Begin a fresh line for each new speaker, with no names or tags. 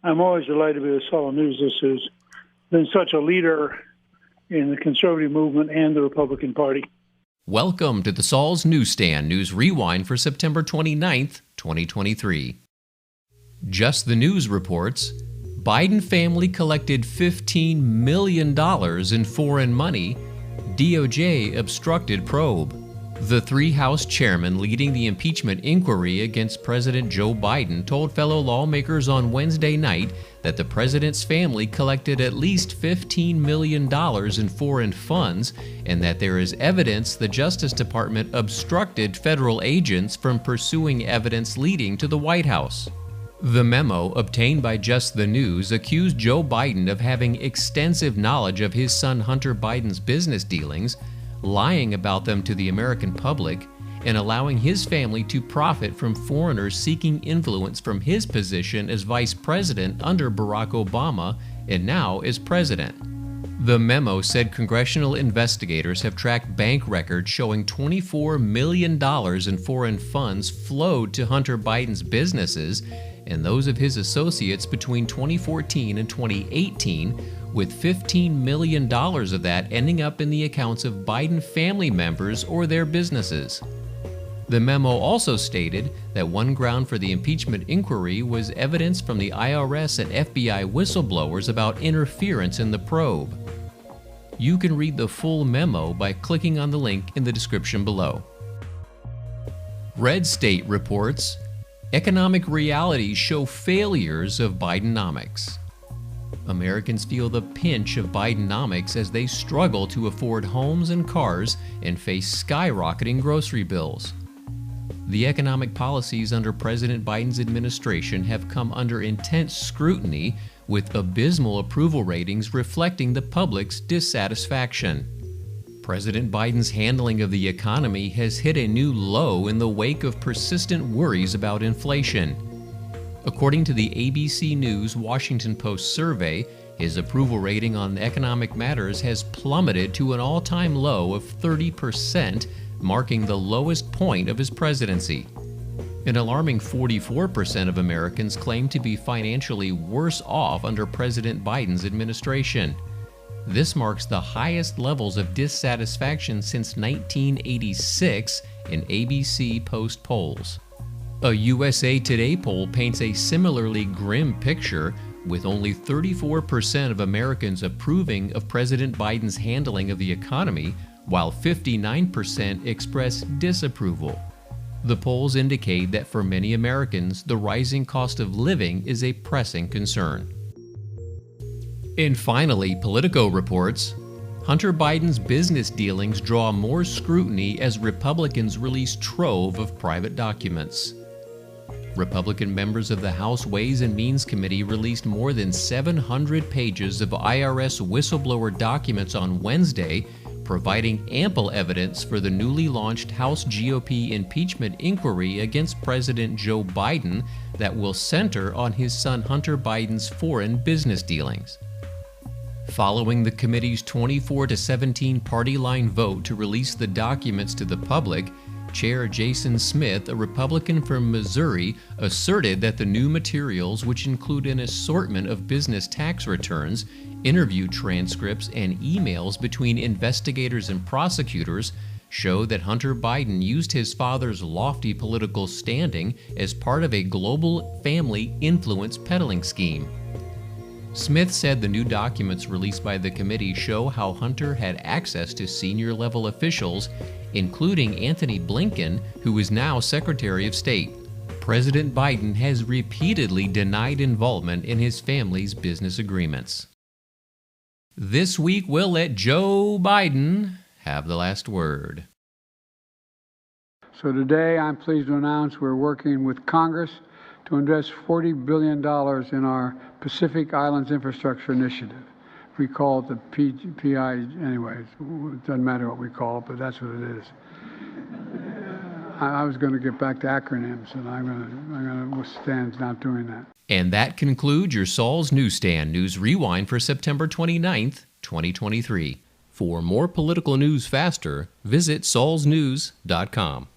I'm always delighted to be with Saul News. This has been such a leader in the conservative movement and the Republican Party.
Welcome to the Saul's Newsstand News Rewind for September 29th, 2023. Just the News reports, Biden family collected $15 million in foreign money. DOJ obstructed probe. The three House chairmen leading the impeachment inquiry against President Joe Biden told fellow lawmakers on Wednesday night that the president's family collected at least $15 million in foreign funds and that there is evidence the Justice Department obstructed federal agents from pursuing evidence leading to the White House. The memo, obtained by Just the News, accused Joe Biden of having extensive knowledge of his son Hunter Biden's business dealings, lying about them to the American public, and allowing his family to profit from foreigners seeking influence from his position as vice president under Barack Obama and now as president. The memo said congressional investigators have tracked bank records showing $24 million in foreign funds flowed to Hunter Biden's businesses and those of his associates between 2014 and 2018, with $15 million of that ending up in the accounts of Biden family members or their businesses. The memo also stated that one ground for the impeachment inquiry was evidence from the IRS and FBI whistleblowers about interference in the probe. You can read the full memo by clicking on the link in the description below. Red State reports, economic realities show failures of Bidenomics. Americans feel the pinch of Bidenomics as they struggle to afford homes and cars and face skyrocketing grocery bills. The economic policies under President Biden's administration have come under intense scrutiny, with abysmal approval ratings reflecting the public's dissatisfaction. President Biden's handling of the economy has hit a new low in the wake of persistent worries about inflation. According to the ABC News Washington Post survey, his approval rating on economic matters has plummeted to an all-time low of 30%, marking the lowest point of his presidency. An alarming 44% of Americans claim to be financially worse off under President Biden's administration. This marks the highest levels of dissatisfaction since 1986 in ABC Post polls. A USA Today poll paints a similarly grim picture, with only 34% of Americans approving of President Biden's handling of the economy, while 59% express disapproval. The polls indicate that for many Americans, the rising cost of living is a pressing concern. And finally, Politico reports, Hunter Biden's business dealings draw more scrutiny as Republicans release trove of private documents. Republican members of the House Ways and Means Committee released more than 700 pages of IRS whistleblower documents on Wednesday, providing ample evidence for the newly launched House GOP impeachment inquiry against President Joe Biden that will center on his son Hunter Biden's foreign business dealings. Following the committee's 24-17 party line vote to release the documents to the public, Chair Jason Smith, a Republican from Missouri, asserted that the new materials, which include an assortment of business tax returns, interview transcripts, and emails between investigators and prosecutors, show that Hunter Biden used his father's lofty political standing as part of a global family influence peddling scheme. Smith said the new documents released by the committee show how Hunter had access to senior-level officials, including Anthony Blinken, who is now Secretary of State. President Biden has repeatedly denied involvement in his family's business agreements. This week, we'll let Joe Biden have the last word.
So today, I'm pleased to announce we're working with Congress to invest $40 billion in our Pacific Islands Infrastructure Initiative. We call it the PI anyway. It doesn't matter what we call it, but that's what it is. I was going to get back to acronyms, and I'm going to stand not doing that.
And that concludes your Saul's Newsstand News Rewind for September 29th, 2023. For more political news faster, visit saulsnews.com.